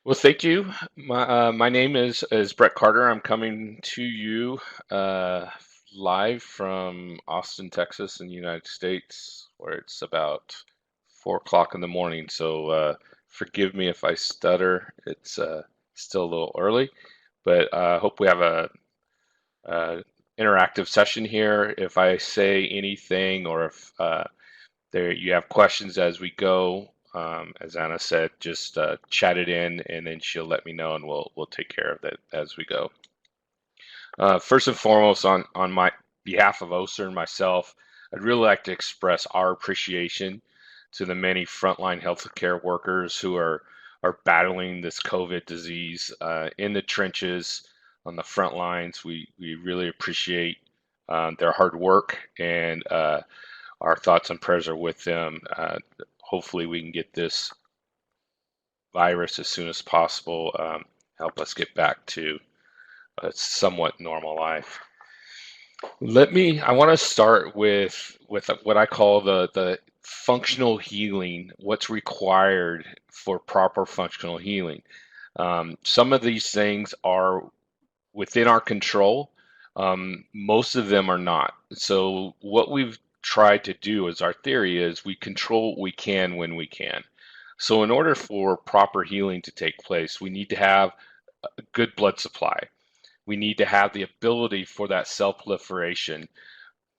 Well, thank you. My name is Brett Carter. I'm coming to you uh, live from Austin, Texas, in the United States, where it's about 4 o'clock in the morning. So forgive me if I stutter. It's still a little early, but I hope we have a interactive session here. If I say anything, or if there you have questions as we go. As Anna said, just chat it in, and then she'll let me know, and we'll take care of that as we go. First and foremost, on my behalf of Össur and myself, I'd really like to express our appreciation to the many frontline healthcare workers who are battling this COVID disease in the trenches on the front lines. We really appreciate their hard work, and our thoughts and prayers are with them. Hopefully we can get this virus as soon as possible, help us get back to a somewhat normal life. I want to start with what I call the functional healing, what's required for proper functional healing. Some of these things are within our control. Most of them are not. So what we've tried to do as our theory is we control what we can when we can. So in order for proper healing to take place, we need to have a good blood supply. We need to have the ability for that cell proliferation,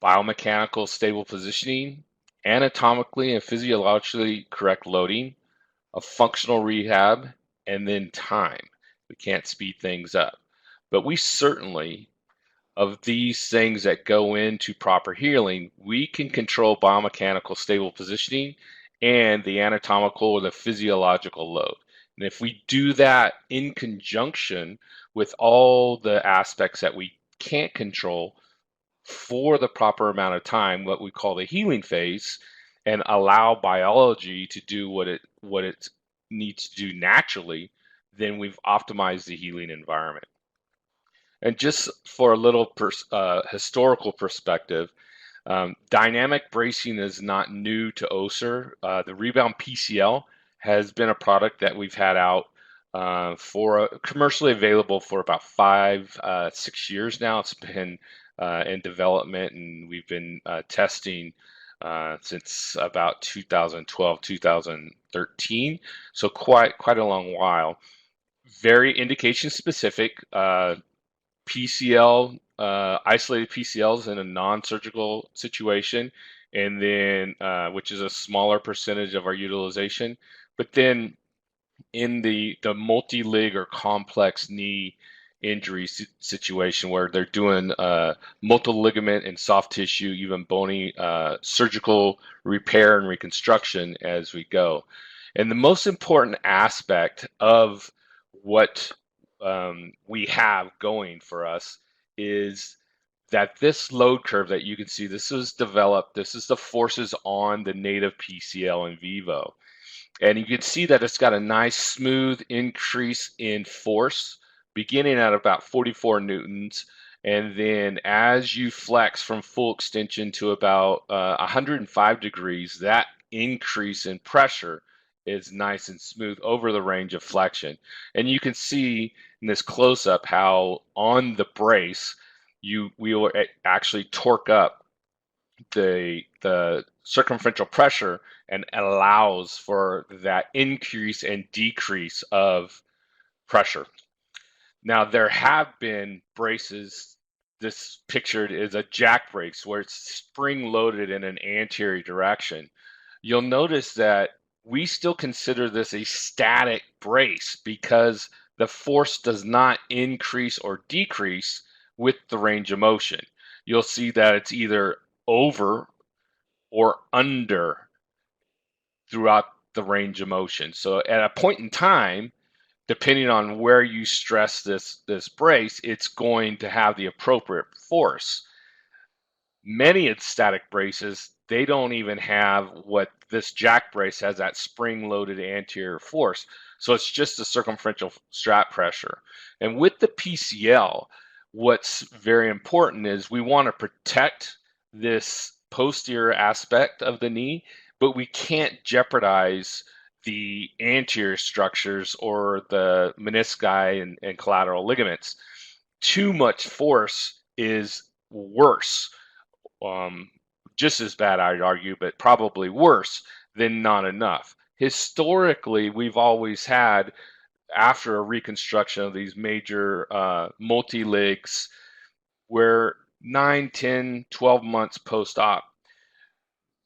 biomechanical stable positioning, anatomically and physiologically correct loading, a functional rehab, and then time. We can't speed things up. But we certainly, of these things that go into proper healing, we can control biomechanical stable positioning and the anatomical or the physiological load. And if we do that in conjunction with all the aspects that we can't control for the proper amount of time, what we call the healing phase, and allow biology to do what it needs to do naturally, then we've optimized the healing environment. And just for a little historical perspective, dynamic bracing is not new to Össur. The Rebound PCL has been a product that we've had out for commercially available for about 6 years now. It's been in development, and we've been testing since about 2012, 2013. So quite a long while. Very indication specific. PCL, isolated PCLs in a non-surgical situation, and then which is a smaller percentage of our utilization. But then in the multi-lig or complex knee injury situation where they're doing multi-ligament and soft tissue, even bony surgical repair and reconstruction as we go. And the most important aspect of what we have going for us is that this load curve that you can see, this is developed, this is the forces on the native PCL in vivo. And you can see that it's got a nice smooth increase in force beginning at about 44 newtons. And then as you flex from full extension to about 105 degrees, that increase in pressure is nice and smooth over the range of flexion. And you can see in this close-up how on the brace, we will actually torque up the circumferential pressure and allows for that increase and decrease of pressure. Now, there have been braces, this pictured is a jack brace where it's spring loaded in an anterior direction. You'll notice that we still consider this a static brace because the force does not increase or decrease with the range of motion. You'll see that it's either over or under throughout the range of motion. So at a point in time, depending on where you stress this brace, it's going to have the appropriate force. Many static braces, they don't even have what this jack brace has, that spring-loaded anterior force. So it's just the circumferential strap pressure. And with the PCL, what's very important is we want to protect this posterior aspect of the knee, but we can't jeopardize the anterior structures or the menisci and collateral ligaments. Too much force is worse, um, just as bad, I'd argue, but probably worse than not enough. Historically, we've always had, after a reconstruction of these major multi-ligs, where 9, 10, 12 months post-op,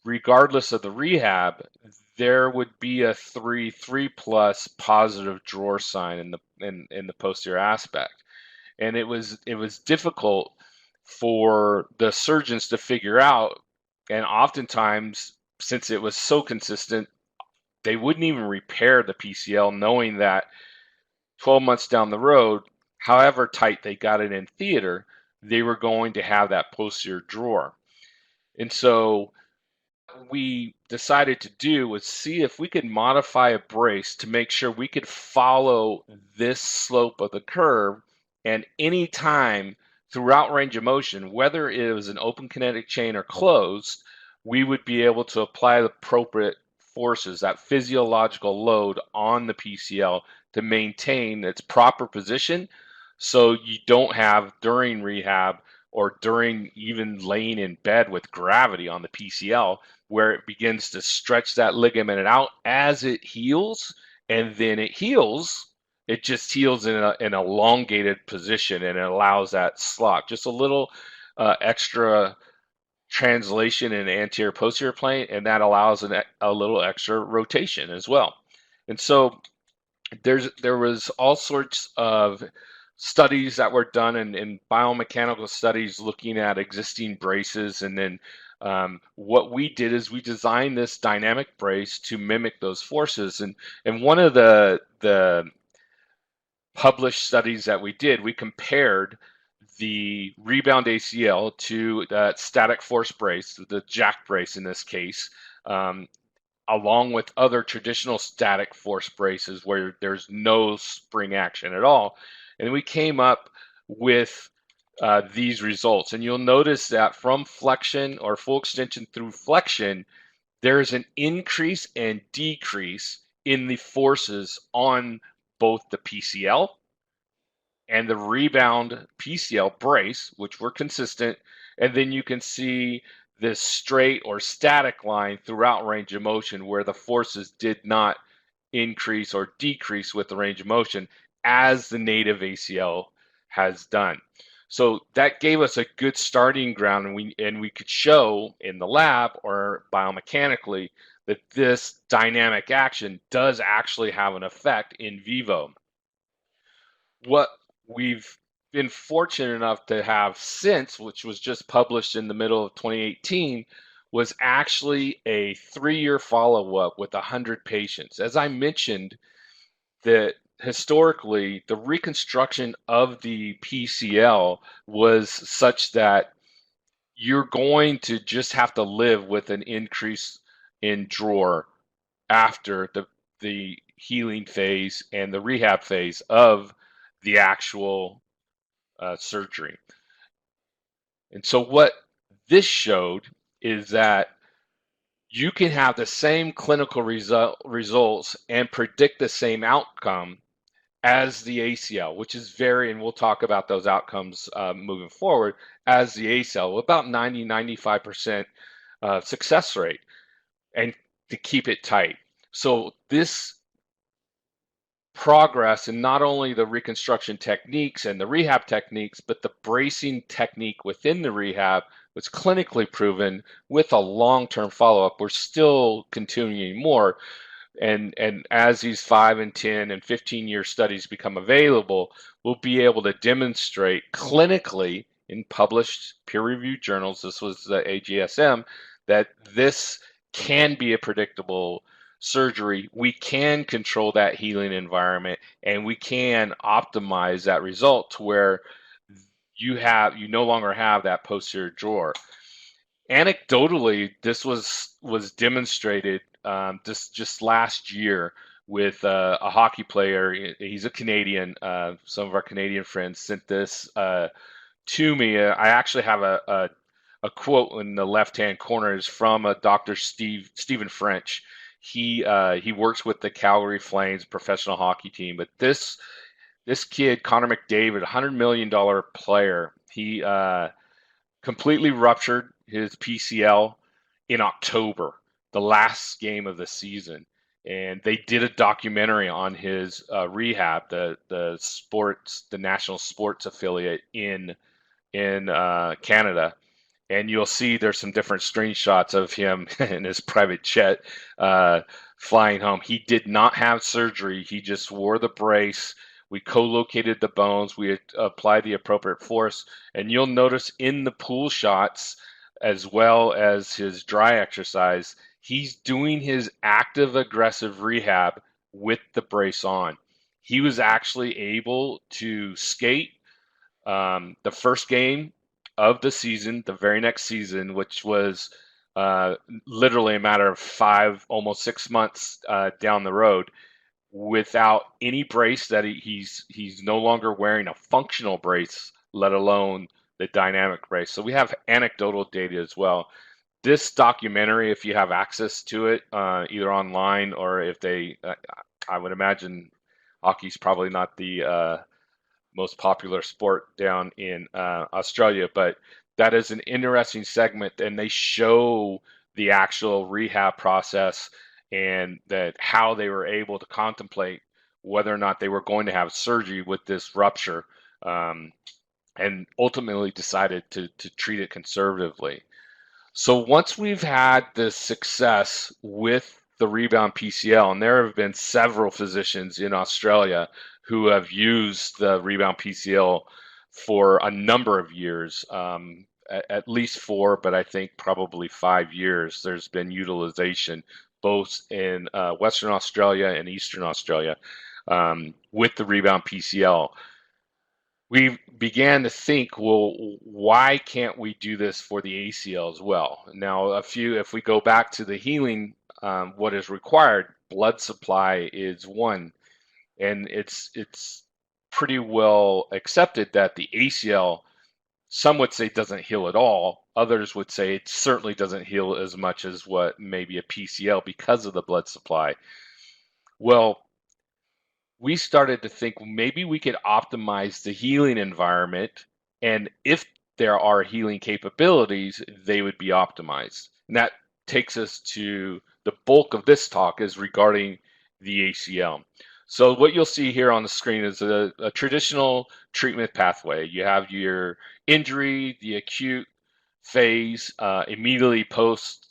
regardless of the rehab, there would be a 3 plus positive drawer sign in the posterior aspect. And it was difficult for the surgeons to figure out, and oftentimes, since it was so consistent, they wouldn't even repair the PCL, knowing that 12 months down the road, however tight they got it in theater, they were going to have that posterior drawer. And so we decided to do was see if we could modify a brace to make sure we could follow this slope of the curve, and any time throughout range of motion, whether it was an open kinetic chain or closed, we would be able to apply the appropriate forces, that physiological load on the PCL, to maintain its proper position, so you don't have, during rehab or during even laying in bed with gravity on the PCL, where it begins to stretch that ligament out as it heals, and then it just heals in an elongated position, and it allows that slot, just a little extra translation in the anterior posterior plane, and that allows a little extra rotation as well. And so there was all sorts of studies that were done in biomechanical studies looking at existing braces, and then what we did is we designed this dynamic brace to mimic those forces. And one of the published studies that we did, we compared the rebound ACL to that static force brace, the jack brace in this case, along with other traditional static force braces where there's no spring action at all. And we came up with these results. And you'll notice that from flexion or full extension through flexion, there's an increase and decrease in the forces on both the PCL and the rebound PCL brace, which were consistent. And then you can see this straight or static line throughout range of motion where the forces did not increase or decrease with the range of motion as the native ACL has done. So that gave us a good starting ground, and we could show in the lab or biomechanically that this dynamic action does actually have an effect in vivo. What we've been fortunate enough to have since, which was just published in the middle of 2018, was actually a 3-year follow-up with 100 patients. As I mentioned, that historically the reconstruction of the PCL was such that you're going to just have to live with an increase in drawer after the healing phase and the rehab phase of the actual surgery. And so what this showed is that you can have the same clinical results and predict the same outcome as the ACL, which is and we'll talk about those outcomes moving forward, as the ACL, with about 90-95% success rate, and to keep it tight. So this progress in not only the reconstruction techniques and the rehab techniques, but the bracing technique within the rehab was clinically proven with a long-term follow-up. We're still continuing more. And as these 5 and 10 and 15-year studies become available, we'll be able to demonstrate clinically in published peer-reviewed journals, this was the AGSM, that this can be a predictable surgery. We can control that healing environment, and we can optimize that result to where you no longer have that posterior drawer. Anecdotally, this was demonstrated just last year with a hockey player. He's a Canadian. Some of our Canadian friends sent this to me. I actually have a quote in the left-hand corner is from a Dr. Stephen French. He works with the Calgary Flames professional hockey team. But this kid, Connor McDavid, $100 million player, he completely ruptured his PCL in October, the last game of the season. And they did a documentary on his rehab, the national sports affiliate in Canada, and you'll see there's some different screenshots of him in his private jet uh, flying home. He did not have surgery. He just wore the brace. We co-located the bones. We applied the appropriate force, and you'll notice in the pool shots, as well as his dry exercise, he's doing his active aggressive rehab with the brace on. He was actually able to skate the first game of the season, the very next season, which was uh, literally a matter of 5, almost 6 months down the road, without any brace that he's no longer wearing a functional brace, let alone the dynamic brace. So we have anecdotal data as well. This documentary, if you have access to it, either online or if I would imagine hockey's probably not the most popular sport down in Australia. But that is an interesting segment, and they show the actual rehab process and that how they were able to contemplate whether or not they were going to have surgery with this rupture, um, and ultimately decided to treat it conservatively. So once we've had this success with the rebound PCL, and there have been several physicians in Australia who have used the rebound PCL for a number of years, at least 4, but I think probably 5 years. There's been utilization both in Western Australia and Eastern Australia with the rebound PCL. We began to think, well, why can't we do this for the ACL as well? Now, if we go back to the healing, what is required, blood supply is one, and it's pretty well accepted that the ACL, some would say doesn't heal at all. Others would say it certainly doesn't heal as much as what maybe a PCL because of the blood supply. Well, we started to think maybe we could optimize the healing environment, and if there are healing capabilities, they would be optimized. And that takes us to the bulk of this talk is regarding the ACL. So what you'll see here on the screen is a traditional treatment pathway. You have your injury, the acute phase, immediately post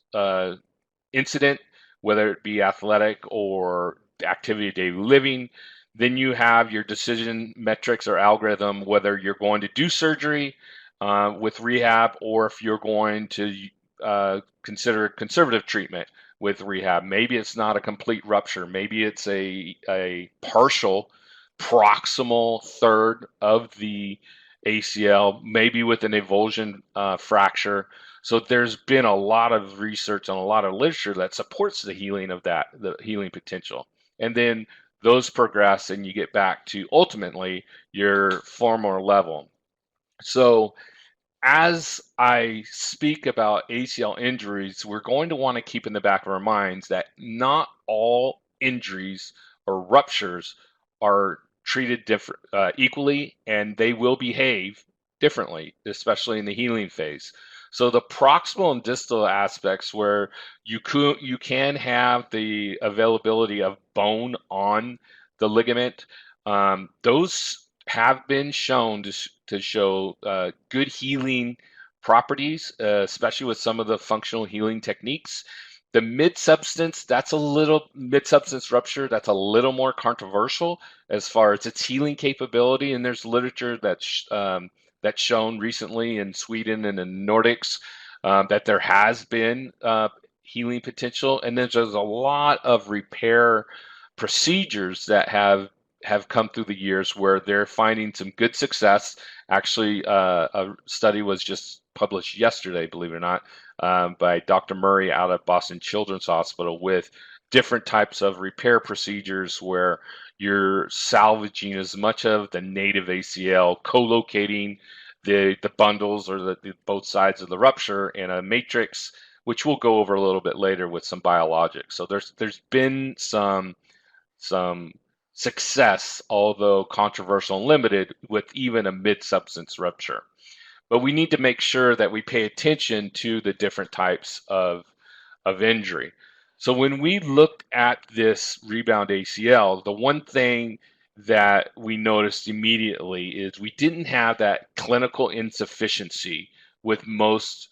incident, whether it be athletic or activity of daily living. Then you have your decision metrics or algorithm, whether you're going to do surgery with rehab or if you're going to consider conservative treatment with rehab. Maybe it's not a complete rupture. Maybe it's a partial proximal third of the ACL, maybe with an avulsion fracture. So there's been a lot of research and a lot of literature that supports the healing of that, the healing potential. And then those progress and you get back to ultimately your former level. So as I speak about ACL injuries, we're going to want to keep in the back of our minds that not all injuries or ruptures are treated equally, and they will behave differently, especially in the healing phase. So the proximal and distal aspects, where you can have the availability of bone on the ligament, those have been shown to show good healing properties, especially with some of the functional healing techniques. The mid-substance rupture, that's a little more controversial as far as its healing capability, and there's literature that's shown recently in Sweden and in the Nordics that there has been healing potential, and then there's a lot of repair procedures that have come through the years where they're finding some good success. Actually, a study was just published yesterday, believe it or not, by Dr. Murray out of Boston Children's Hospital with different types of repair procedures where you're salvaging as much of the native ACL, co-locating the bundles or the both sides of the rupture in a matrix which we'll go over a little bit later with some biologics. So there's been some success, although controversial and limited, with even a mid-substance rupture. But we need to make sure that we pay attention to the different types of injury. So when we looked at this rebound ACL, the one thing that we noticed immediately is we didn't have that clinical insufficiency with most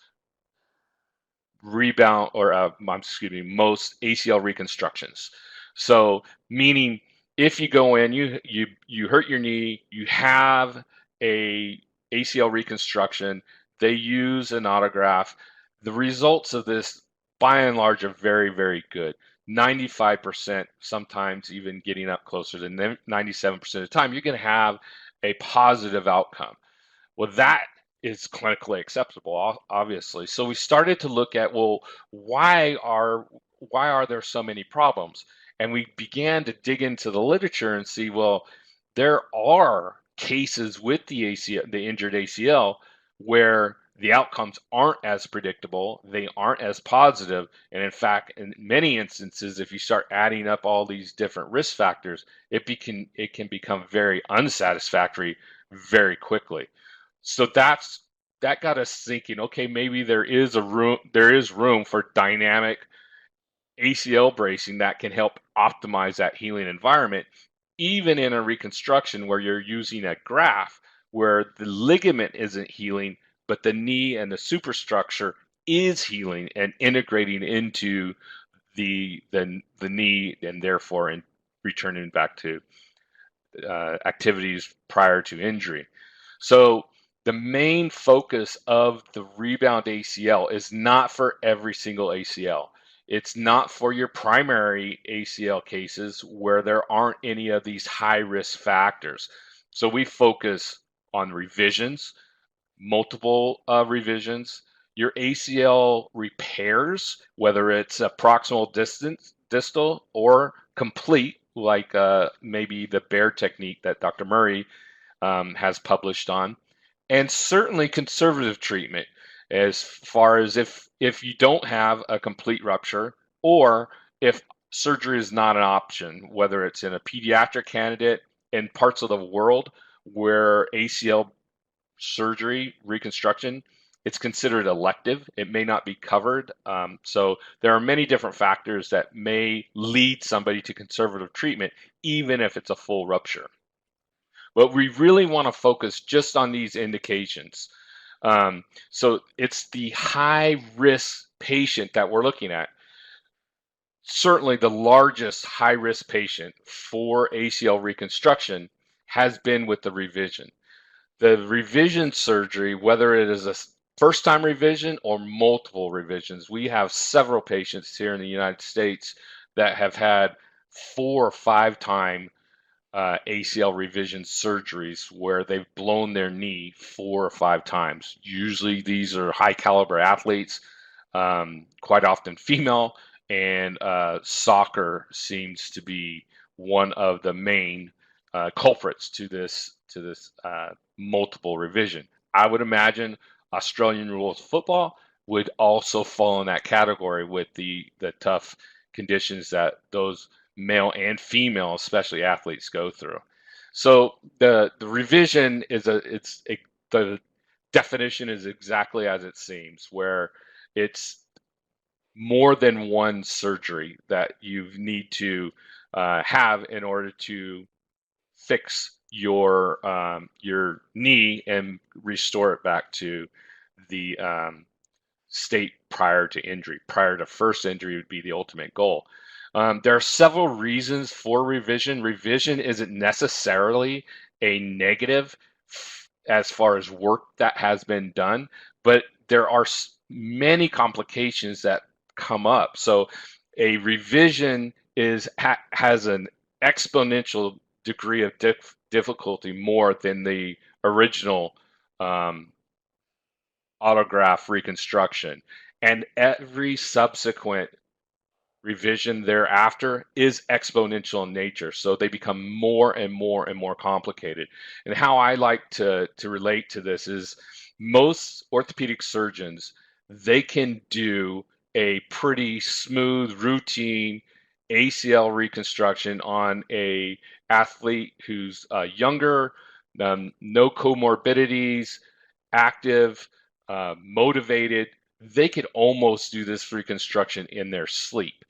rebound or most ACL reconstructions. So meaning if you go in, you hurt your knee, you have a ACL reconstruction, they use an autograft. The results of this, by and large, are very, very good. 95%, sometimes even getting up closer to 97% of the time, you're going to have a positive outcome. Well, that is clinically acceptable, obviously. So we started to look at, well, why are there so many problems? And we began to dig into the literature and see, well, there are cases with the ACL, the injured ACL, where the outcomes aren't as predictable, they aren't as positive, and in fact, in many instances, if you start adding up all these different risk factors, it can become very unsatisfactory very quickly. So that got us thinking, okay, maybe there is room for dynamic ACL bracing that can help optimize that healing environment, even in a reconstruction where you're using a graft where the ligament isn't healing, but the knee and the superstructure is healing and integrating into the knee, and therefore returning back to activities prior to injury. So the main focus of the rebound ACL is not for every single ACL. It's not for your primary ACL cases where there aren't any of these high risk factors. So we focus on revisions, multiple revisions, your ACL repairs, whether it's a proximal distal, or complete, like maybe the bear technique that Dr. Murray has published on, and certainly conservative treatment as far as if you don't have a complete rupture, or if surgery is not an option, whether it's in a pediatric candidate in parts of the world where ACL surgery reconstruction, it's considered elective. It may not be covered. So there are many different factors that may lead somebody to conservative treatment, even if it's a full rupture. But we really want to focus just on these indications. So it's the high risk patient that we're looking at. Certainly the largest high risk patient for ACL reconstruction has been with the revision. The revision surgery, whether it is a first time revision or multiple revisions, we have several patients here in the United States that have had 4 or 5 time ACL revision surgeries where they've blown their knee 4 or 5 times. Usually these are high caliber athletes, quite often female, and soccer seems to be one of the main culprits to this multiple revision. I would imagine Australian rules football would also fall in that category with the tough conditions that those male and female, especially athletes, go through. So the revision is the definition is exactly as it seems, where it's more than one surgery that you need to have in order to fix your knee and restore it back to the state prior to injury. Prior to first injury would be the ultimate goal. There are several reasons for revision. Revision isn't necessarily a negative as far as work that has been done, but there are many complications that come up. So a revision has an exponential degree of difficulty more than the original autograft reconstruction, and every subsequent revision thereafter is exponential in nature, so they become more and more and more complicated. And how I like to relate to this is most orthopedic surgeons, they can do a pretty smooth routine ACL reconstruction on a athlete who's younger, no comorbidities, active, motivated. They could almost do this reconstruction in their sleep.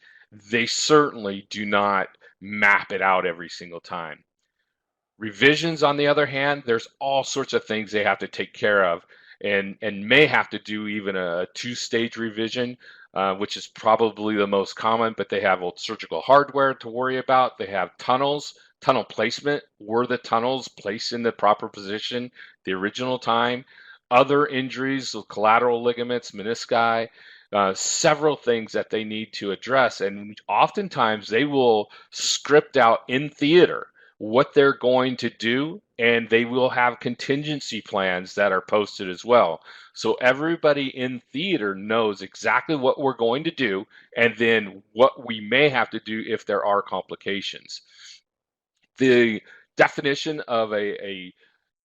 They certainly do not map it out every single time. Revisions, on the other hand, there's all sorts of things they have to take care of, and may have to do even a two-stage revision, which is probably the most common. But they have old surgical hardware to worry about. They have tunnel placement. Were the tunnels placed in the proper position the original time? Other injuries, collateral ligaments, menisci, several things that they need to address. And oftentimes they will script out in theater what they're going to do, and they will have contingency plans that are posted as well. So everybody in theater knows exactly what we're going to do and then what we may have to do if there are complications. The definition of a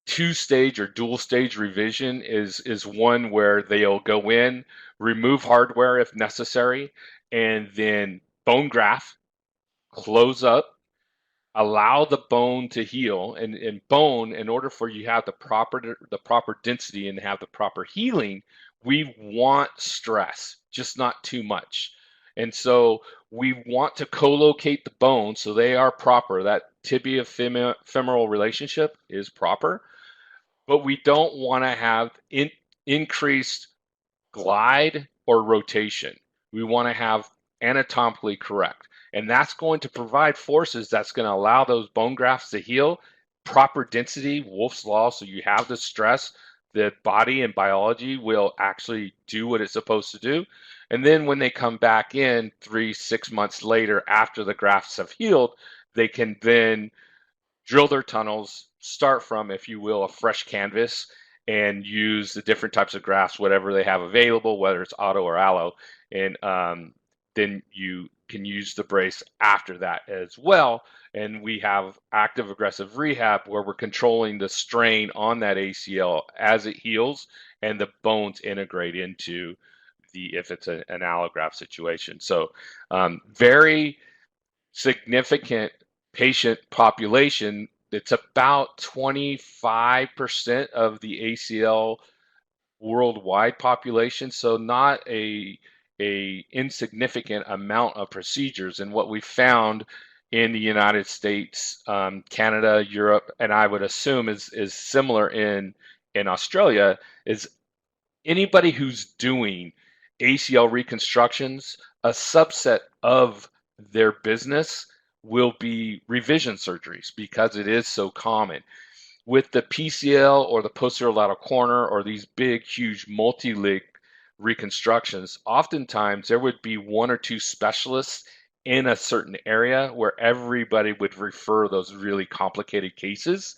two-stage or dual-stage revision is one where they'll go in, remove hardware if necessary, and then bone graft, close up, allow the bone to heal. And bone, in order for you to have the proper density and have the proper healing, we want stress, just not too much. And so we want to co-locate the bone so they are proper. That tibia femoral relationship is proper, but we don't want to have increased glide or rotation. We want to have anatomically correct. And that's going to provide forces that's going to allow those bone grafts to heal, proper density, Wolff's Law, so you have the stress, the body and biology will actually do what it's supposed to do. And then when they come back in 3-6 months later after the grafts have healed, they can then drill their tunnels, start from, if you will, a fresh canvas, and use the different types of grafts, whatever they have available, whether it's auto or allo, and then you can use the brace after that as well. And we have active aggressive rehab where we're controlling the strain on that ACL as it heals and the bones integrate into if it's an allograft situation. So very significant patient population. It's about 25% of the ACL worldwide population, so not a insignificant amount of procedures. And what we found in the United States, Canada, Europe, and I would assume is similar in Australia, is anybody who's doing ACL reconstructions, a subset of their business will be revision surgeries because it is so common. With the PCL or the posterior lateral corner or these big, huge multi-lig reconstructions, oftentimes there would be one or two specialists in a certain area where everybody would refer those really complicated cases.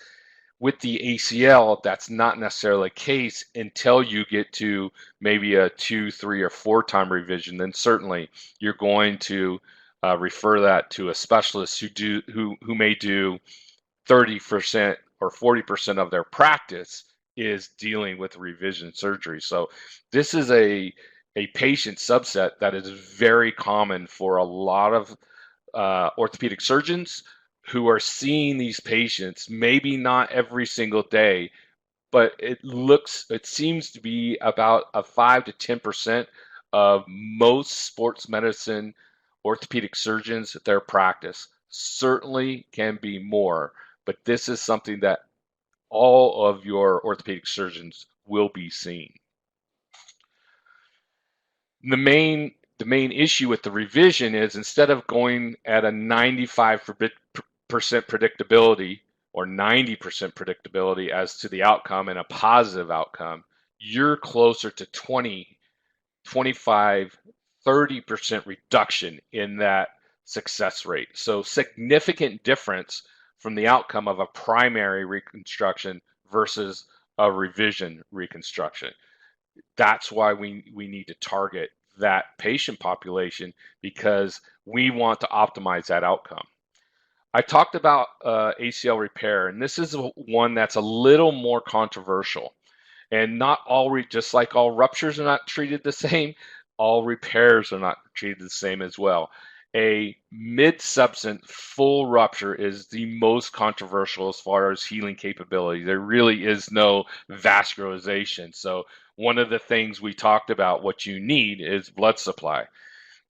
With the ACL, that's not necessarily the case until you get to maybe a 2, 3, or 4 time revision. Then certainly you're going to refer that to a specialist who may do 30% or 40% of their practice is dealing with revision surgery. So this is a patient subset that is very common for a lot of orthopedic surgeons who are seeing these patients, maybe not every single day, but it seems to be about a 5 to 10% of most sports medicine orthopedic surgeons, their practice. Certainly can be more, but this is something that all of your orthopedic surgeons will be seeing. The main issue with the revision is, instead of going at a 95% predictability or 90% predictability as to the outcome and a positive outcome, you're closer to 20, 25, 30% reduction in that success rate. So significant difference from the outcome of a primary reconstruction versus a revision reconstruction. That's why we need to target that patient population, because we want to optimize that outcome. I talked about ACL repair, and this is one that's a little more controversial. And not all, just like all ruptures are not treated the same, all repairs are not treated the same as well. A mid-substance full rupture is the most controversial as far as healing capability. There really is no vascularization. So one of the things we talked about, what you need is blood supply.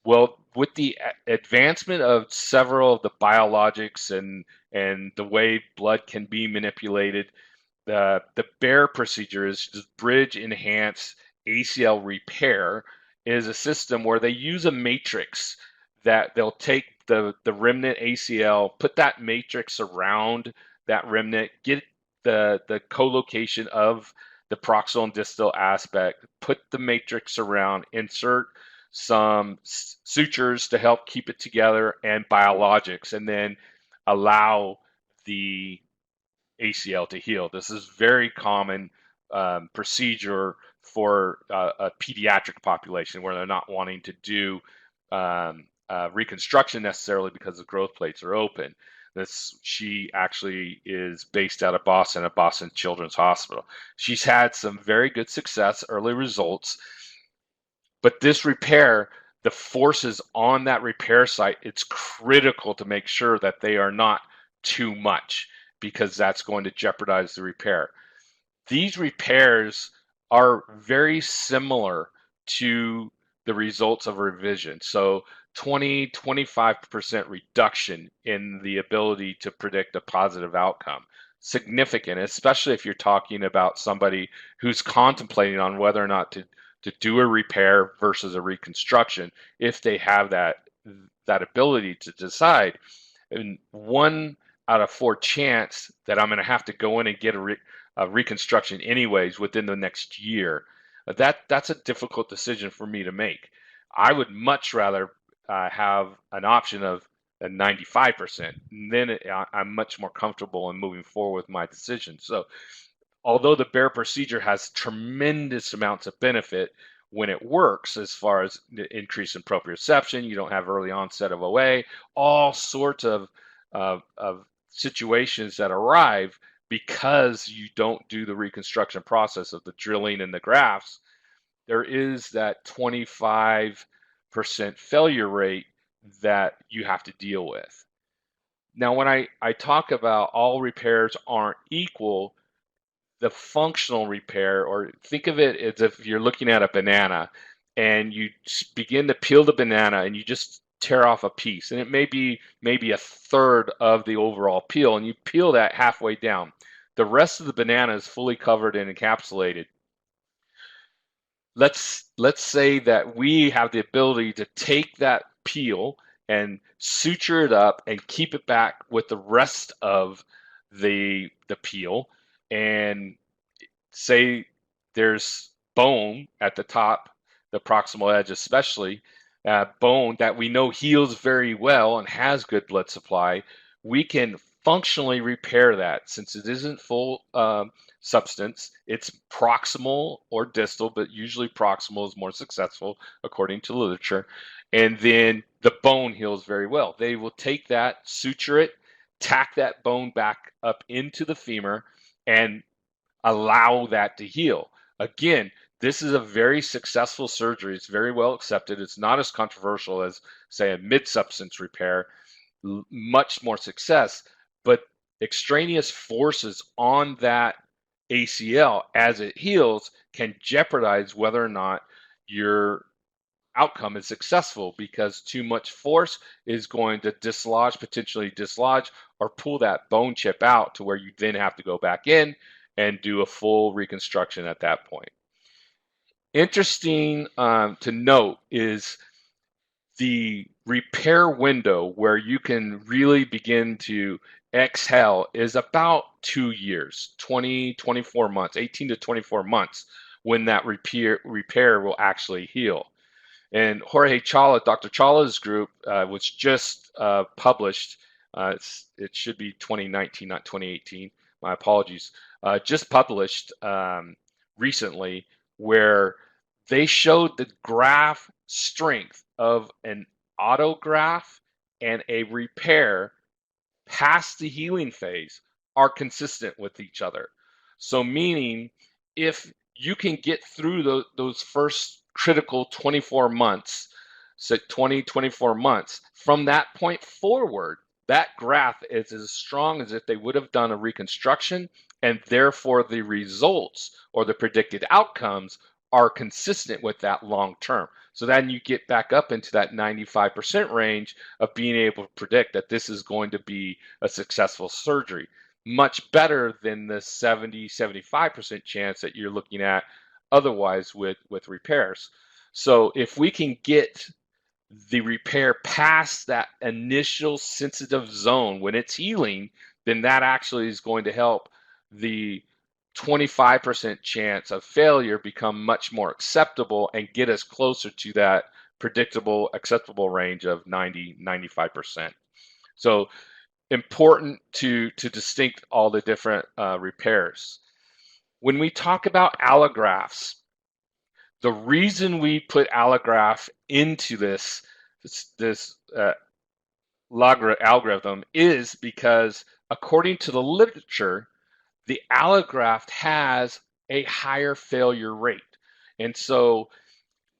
Well, with the advancement of several of the biologics and the way blood can be manipulated, the Bear procedure is just bridge enhanced ACL repair is a system where they use a matrix that they'll take the remnant ACL, put that matrix around that remnant, get the co-location of the proximal and distal aspect, put the matrix around, insert some sutures to help keep it together and biologics, and then allow the ACL to heal. This is very common procedure for a pediatric population where they're not wanting to do reconstruction necessarily because the growth plates are open. She actually is based out of Boston at Boston Children's Hospital. She's had some very good success, early results, but this repair, the forces on that repair site, it's critical to make sure that they are not too much, because that's going to jeopardize the repair. These repairs are very similar to the results of revision. So 20-25% reduction in the ability to predict a positive outcome. Significant, especially if you're talking about somebody who's contemplating on whether or not to do a repair versus a reconstruction, if they have that ability to decide. And 1 out of 4 chance that I'm going to have to go in and get a reconstruction anyways within the next year. That's a difficult decision for me to make. I would much rather have an option of a 95%. And then I'm much more comfortable in moving forward with my decision. So although the Bear procedure has tremendous amounts of benefit when it works, as far as the increase in proprioception, you don't have early onset of OA, all sorts of situations that arrive because you don't do the reconstruction process of the drilling and the grafts, there is that 25% failure rate that you have to deal with. Now, when I talk about all repairs aren't equal, the functional repair, or think of it as if you're looking at a banana and you begin to peel the banana and you just tear off a piece, and it may be maybe a third of the overall peel, and you peel that halfway down. The rest of the banana is fully covered and encapsulated. Let's say that we have the ability to take that peel and suture it up and keep it back with the rest of the peel, and say there's bone at the top, the proximal edge especially, bone that we know heals very well and has good blood supply, we can functionally repair that. Since it isn't full substance, it's proximal or distal, but usually proximal is more successful according to literature. And then the bone heals very well. They will take that, suture it, tack that bone back up into the femur, and allow that to heal. Again, this is a very successful surgery. It's very well accepted. It's not as controversial as, say, a mid-substance repair, much more success, but extraneous forces on that ACL as it heals can jeopardize whether or not your outcome is successful, because too much force is going to potentially dislodge or pull that bone chip out to where you then have to go back in and do a full reconstruction at that point. Interesting to note is the repair window where you can really begin to exhale is about 2 years, 24 months, 18 to 24 months, when that repair will actually heal. And Jorge Chawla, Dr. Chawla's group was just published. It should be 2019, not 2018. My apologies. Just published recently, where they showed the graft strength of an autograft and a repair past the healing phase are consistent with each other. So meaning, if you can get through those first critical 24 months, so 24 months. From that point forward, that graft is as strong as if they would have done a reconstruction, and therefore the results or the predicted outcomes are consistent with that long term. So then you get back up into that 95% range of being able to predict that this is going to be a successful surgery. Much better than the 70-75% chance that you're looking at otherwise with repairs. So if we can get the repair past that initial sensitive zone when it's healing, then that actually is going to help the 25% chance of failure become much more acceptable and get us closer to that predictable, acceptable range of 90-95%. So important to distinct all the different repairs. When we talk about allografts, the reason we put allograft into this algorithm is because, according to the literature, the allograft has a higher failure rate. And so,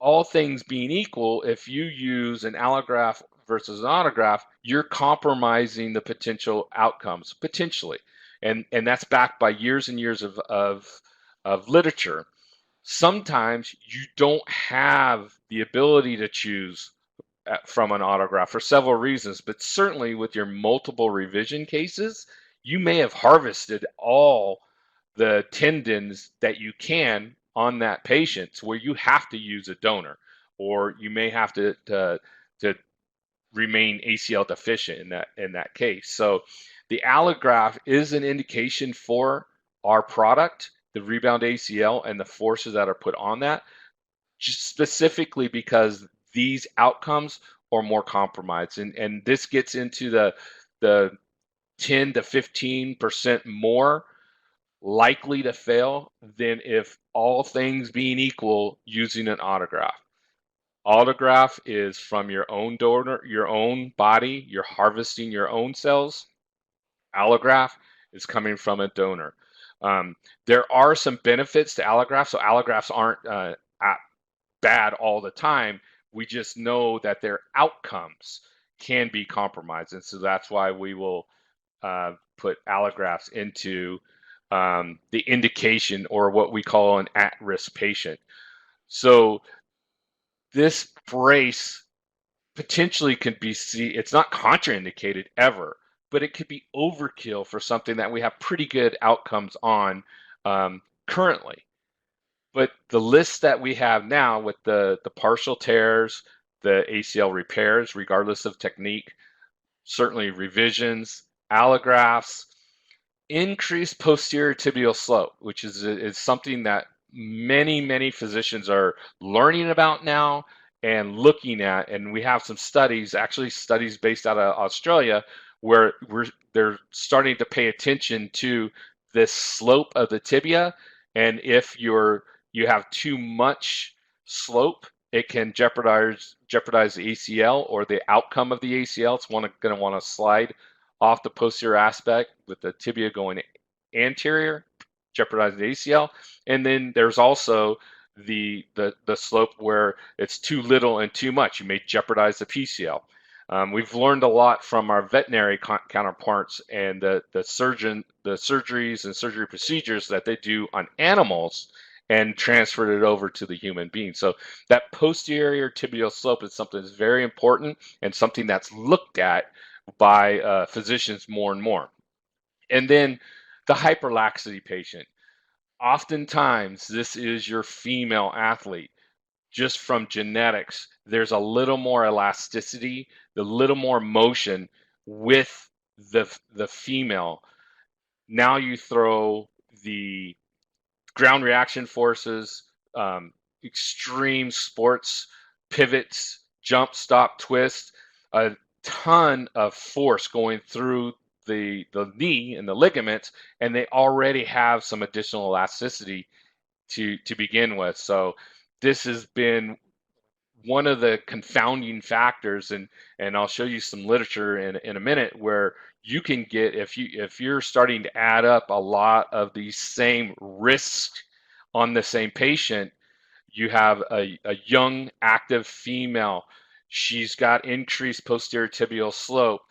all things being equal, if you use an allograft versus an autograft, you're compromising the potential outcomes, potentially. And that's backed by years and years of literature. Sometimes you don't have the ability to choose from an autograft for several reasons, but certainly with your multiple revision cases, you may have harvested all the tendons that you can on that patient to where you have to use a donor, or you may have to remain ACL deficient in that case. So the allograft is an indication for our product, the rebound ACL, and the forces that are put on that, just specifically because these outcomes are more compromised. And this gets into the 10 to 15% more likely to fail than if all things being equal using an autograft. Autograft is from your own donor, your own body. You're harvesting your own cells. Allograft is coming from a donor. There are some benefits to allografts, so allografts aren't bad all the time. We just know that their outcomes can be compromised, and so that's why we will put allografts into the indication, or what we call an at-risk patient. So this brace potentially could be it's not contraindicated ever, but it could be overkill for something that we have pretty good outcomes on currently. But the list that we have now with the partial tears, the ACL repairs, regardless of technique, certainly revisions, allografts, increased posterior tibial slope, which is something that many physicians are learning about now and looking at. And we have some studies, actually studies based out of Australia, where they're starting to pay attention to this slope of the tibia. And if you have too much slope, it can jeopardize the ACL or the outcome of the ACL. It's going to want to slide off the posterior aspect with the tibia going anterior, jeopardizing the ACL. And then there's also the slope where it's too little and too much. You may jeopardize the PCL. We've learned a lot from our veterinary counterparts and the surgeries and surgery procedures that they do on animals, and transferred it over to the human being. So that posterior tibial slope is something that's very important and something that's looked at by physicians more and more. And then the hyperlaxity patient. Oftentimes, this is your female athlete. Just from genetics, there's a little more elasticity, a little more motion with the female. Now you throw the ground reaction forces, extreme sports, pivots, jump, stop, twist, a ton of force going through the knee and the ligaments, and they already have some additional elasticity to begin with. So this has been one of the confounding factors, and I'll show you some literature in a minute, where you can get, if you're starting to add up a lot of these same risks on the same patient, You have a young, active female. She's got increased posterior tibial slope.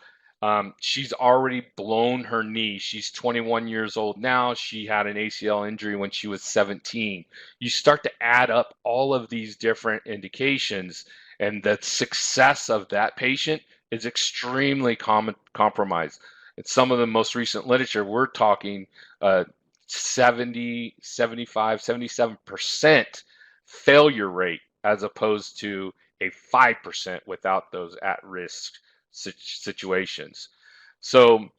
She's already blown her knee. She's 21 years old now. She had an ACL injury when she was 17. You start to add up all of these different indications, and the success of that patient is extremely compromised. In some of the most recent literature, we're talking 70, 75, 77% failure rate as opposed to a 5% without those at-risk situations. So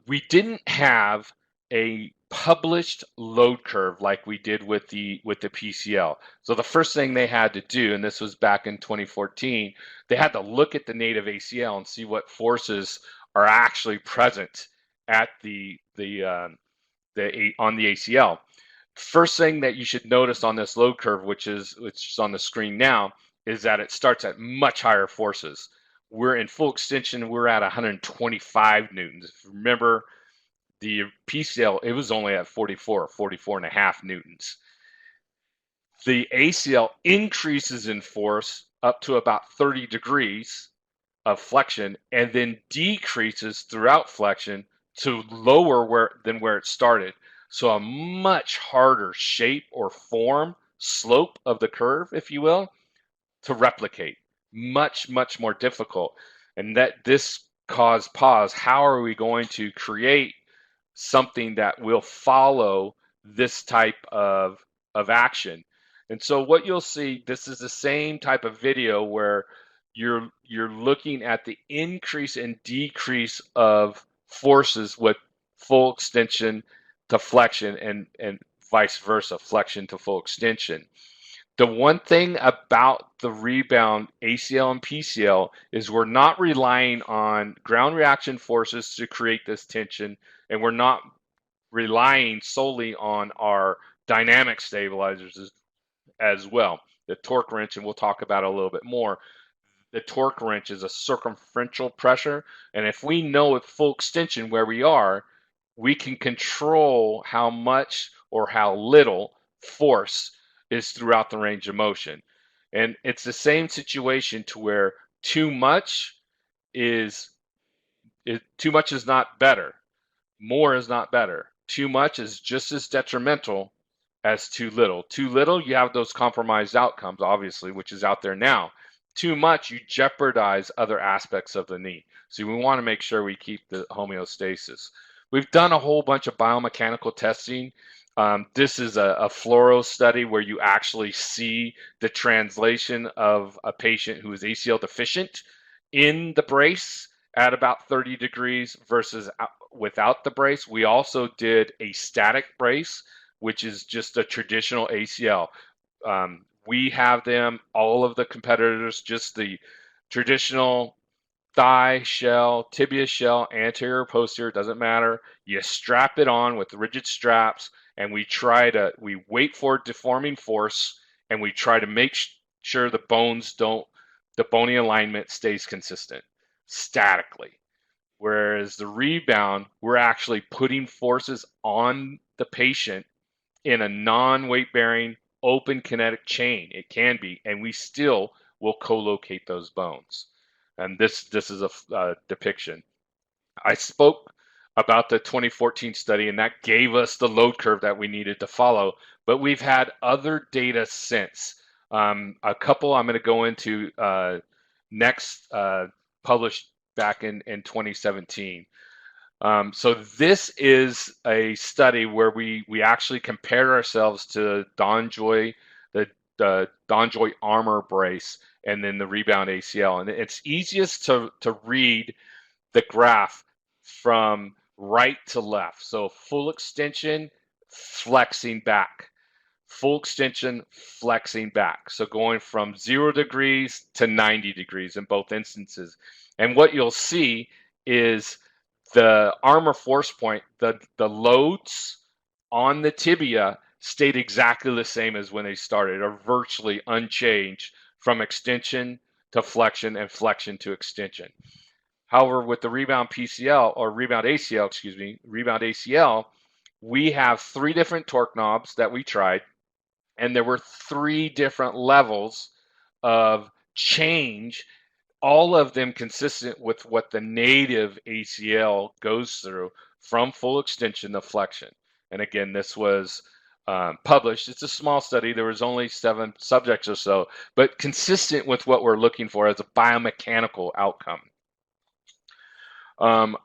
we didn't have a published load curve like we did with the PCL. So the first thing they had to do, and this was back in 2014, they had to look at the native ACL and see what forces are actually present at on the ACL. First thing that you should notice on this load curve, which is on the screen now, is that it starts at much higher forces. We're in full extension, we're at 125 newtons. If you remember the PCL, it was only at 44 and a half newtons. The ACL increases in force up to about 30 degrees of flexion and then decreases throughout flexion to lower than where it started. So a much harder shape or form, slope of the curve, if you will, to replicate. Much, much more difficult. And that this caused pause. How are we going to create something that will follow this type of action? And so what you'll see, this is the same type of video where you're looking at the increase and decrease of forces with full extension to flexion and vice versa, flexion to full extension. The one thing about the rebound ACL and PCL is we're not relying on ground reaction forces to create this tension, and we're not relying solely on our dynamic stabilizers as well. The torque wrench, and we'll talk about it a little bit more, the torque wrench is a circumferential pressure, and if we know at full extension where we are, we can control how much or how little force is throughout the range of motion. And it's the same situation to where too much is not better. More is not better. Too much is just as detrimental as too little. Too little, you have those compromised outcomes, obviously, which is out there now. Too much, you jeopardize other aspects of the knee. So we want to make sure we keep the homeostasis. We've done a whole bunch of biomechanical testing. This is a fluoro study where you actually see the translation of a patient who is ACL deficient in the brace at about 30 degrees versus without the brace. We also did a static brace, which is just a traditional ACL. We have them, all of the competitors, just the traditional thigh shell, tibia shell, anterior, posterior, doesn't matter. You strap it on with rigid straps, and we wait for deforming force, and we try to make sure the bony alignment stays consistent statically. Whereas the rebound, we're actually putting forces on the patient in a non-weight bearing open kinetic chain. It can be, and we still will co-locate those bones. And this is a depiction. I spoke about the 2014 study, and that gave us the load curve that we needed to follow. But we've had other data since. A couple I'm going to go into next, published back in 2017. So this is a study where we actually compared ourselves to DonJoy, the DonJoy armor brace, and then the rebound ACL. And it's easiest to read the graph from right to left. So full extension, flexing back. Full extension, flexing back. So going from 0 degrees to 90 degrees in both instances. And what you'll see is the armor force point, the loads on the tibia stayed exactly the same as when they started, or virtually unchanged from extension to flexion and flexion to extension. However, with the rebound PCL, or rebound ACL, we have 3 different torque knobs that we tried, And there were 3 different levels of change, all of them consistent with what the native ACL goes through from full extension to flexion. And again, this was published. It's a small study. There was only 7 subjects or so, but consistent with what we're looking for as a biomechanical outcome.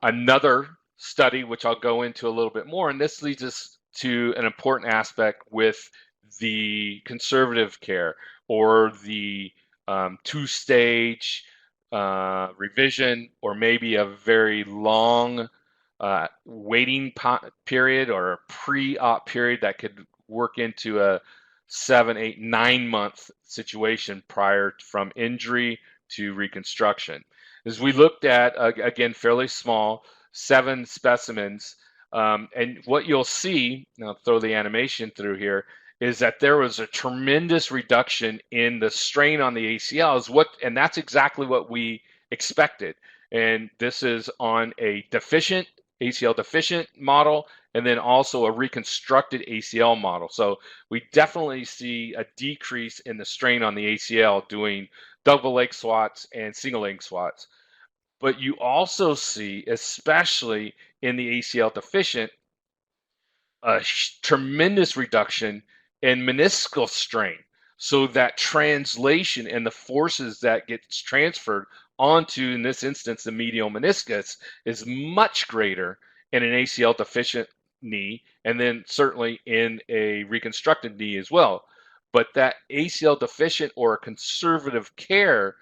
Another study, which I'll go into a little bit more, and this leads us to an important aspect with the conservative care or the 2-stage revision, or maybe a very long waiting period or a pre-op period that could work into a 7, 8, 9-month situation prior from injury to reconstruction. As we looked at, again, fairly small, 7 specimens, and what you'll see, and I'll throw the animation through here, is that there was a tremendous reduction in the strain on the ACL, and that's exactly what we expected. And this is on a deficient, ACL deficient model, and then also a reconstructed ACL model. So we definitely see a decrease in the strain on the ACL doing double leg squats and single leg squats. But you also see, especially in the ACL deficient, a tremendous reduction in meniscal strain. So that translation and the forces that gets transferred onto, in this instance, the medial meniscus is much greater in an ACL deficient knee, and then certainly in a reconstructed knee as well. But that ACL deficient or conservative care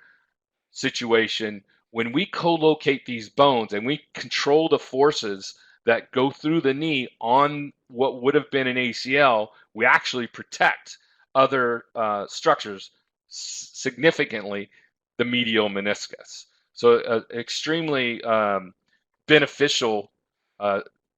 situation, when we co-locate these bones and we control the forces that go through the knee on what would have been an ACL, we actually protect other structures, significantly the medial meniscus. So extremely beneficial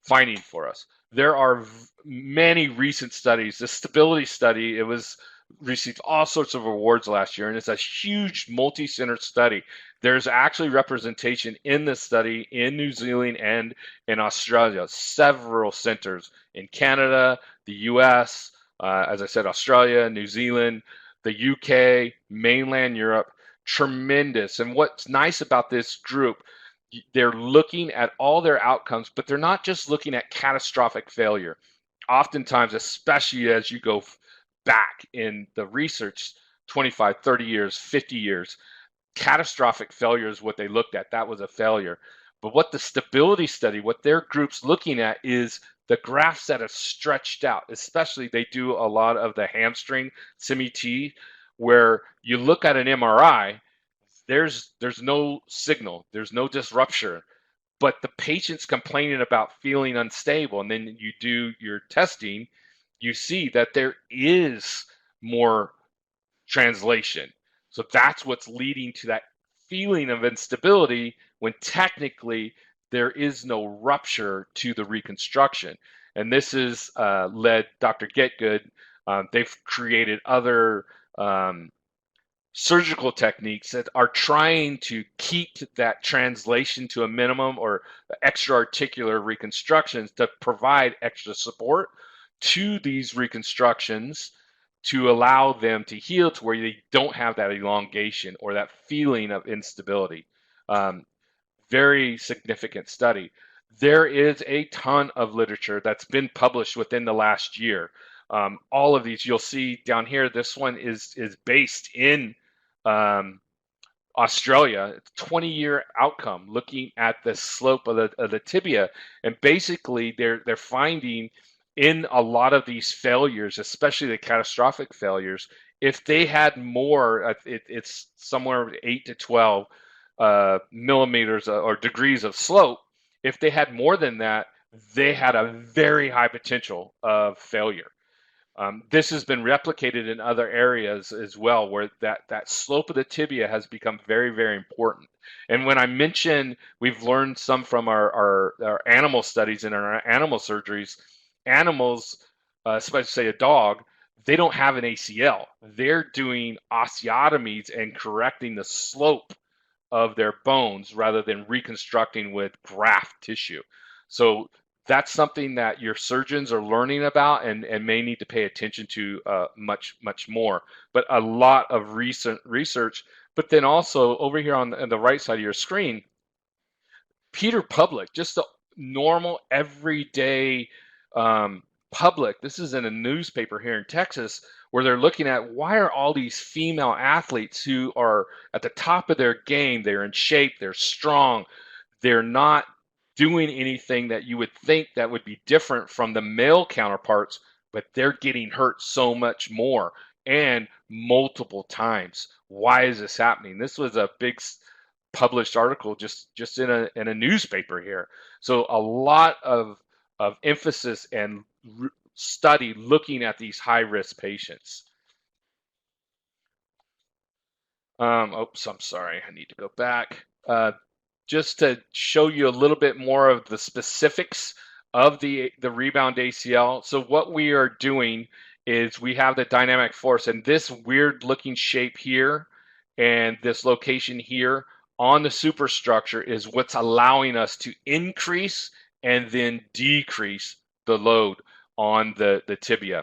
finding for us. There are many recent studies. The stability study, it was received all sorts of awards last year, and it's a huge multi-center study. There's actually representation in this study in New Zealand and in Australia, several centers in Canada, the US, as I said, Australia, New Zealand, the UK, mainland Europe, tremendous. And what's nice about this group, they're looking at all their outcomes, but they're not just looking at catastrophic failure. Oftentimes, especially as you go back in the research 25, 30 years, 50 years, catastrophic failure is what they looked at. That was a failure. But what the stability study, what their group's looking at is the grafts that are stretched out, especially they do a lot of the hamstring semi-T, where you look at an MRI, there's no signal, there's no disruption, but the patient's complaining about feeling unstable, and then you do your testing, you see that there is more translation. So that's what's leading to that feeling of instability when technically there is no rupture to the reconstruction. And this has led Dr. Getgood. They've created other surgical techniques that are trying to keep that translation to a minimum, or extra articular reconstructions to provide extra support to these reconstructions to allow them to heal to where they don't have that elongation or that feeling of instability. Very significant study. There is a ton of literature that's been published within the last year. All of these you'll see down here. This one is based in Australia. It's a 20-year outcome looking at the slope of the tibia, and basically they're finding in a lot of these failures, especially the catastrophic failures, if they had more, it's somewhere 8 to 12 millimeters or degrees of slope. If they had more than that, they had a very high potential of failure. This has been replicated in other areas as well, where that slope of the tibia has become very, very important. And when I mention we've learned some from our animal studies and our animal surgeries, animals, especially say a dog, they don't have an ACL. They're doing osteotomies and correcting the slope of their bones rather than reconstructing with graft tissue. So that's something that your surgeons are learning about and may need to pay attention to much more. But a lot of recent research. But then also over here on the right side of your screen, Peter Public, just the normal everyday um, public. This is in a newspaper here in Texas where they're looking at why are all these female athletes who are at the top of their game, they're in shape, they're strong, they're not doing anything that you would think that would be different from the male counterparts, but they're getting hurt so much more and multiple times. Why is this happening? This was a big published article just in a newspaper here. So a lot of emphasis and study looking at these high risk patients. Oops, I'm sorry. I need to go back. Just to show you a little bit more of the specifics of the rebound ACL. So what we are doing is we have the dynamic force, and this weird looking shape here and this location here on the superstructure is what's allowing us to increase and then decrease the load on the tibia.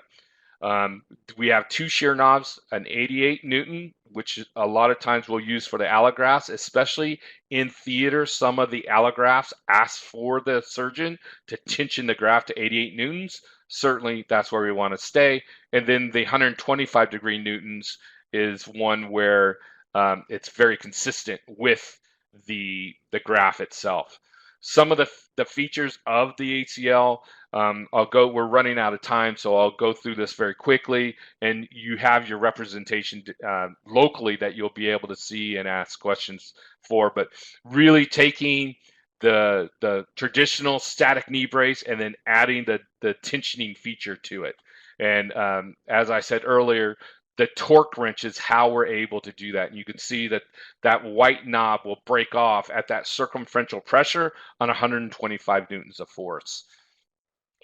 We have two shear knobs, an 88 Newton, which a lot of times we'll use for the Alaa Grafts, especially in theater. Some of the Alaa Grafts ask for the surgeon to tension the graft to 88 Newtons. Certainly, that's where we want to stay. And then the 125 degree Newtons is one where it's very consistent with the graft itself. Some of the features of the ACL, we're running out of time, so I'll go through this very quickly, and you have your representation locally that you'll be able to see and ask questions for, but really taking the traditional static knee brace and then adding the tensioning feature to it. And as I said earlier, the torque wrench is how we're able to do that. And you can see that that white knob will break off at that circumferential pressure on 125 newtons of force.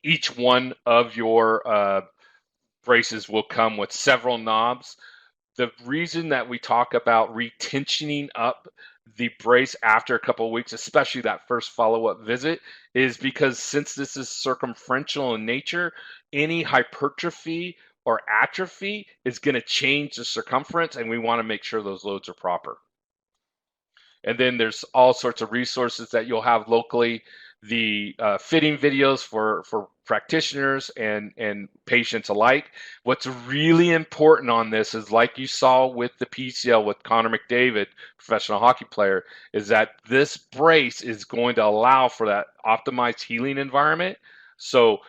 Each one of your braces will come with several knobs. The reason that we talk about retensioning up the brace after a couple of weeks, especially that first follow-up visit, is because since this is circumferential in nature, any hypertrophy or atrophy is going to change the circumference, and we want to make sure those loads are proper. And then there's all sorts of resources that you'll have locally. The fitting videos for practitioners and patients alike. What's really important on this is, like you saw with the PCL with Connor McDavid, professional hockey player, is that this brace is going to allow for that optimized healing environment. So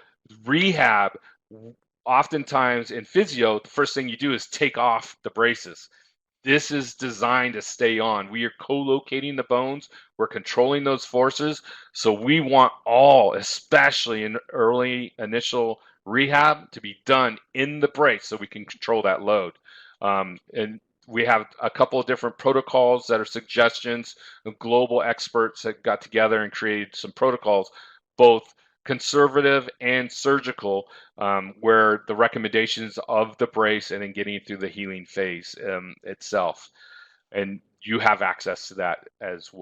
rehab, oftentimes in physio, the first thing you do is take off the braces. This is designed to stay on. We are co-locating the bones. We're controlling those forces. So we want all, especially in early initial rehab, to be done in the brace so we can control that load. And we have a couple of different protocols that are suggestions. Global experts that got together and created some protocols, both conservative and surgical, where the recommendations of the brace and then getting it through the healing phase itself. And you have access to that as well.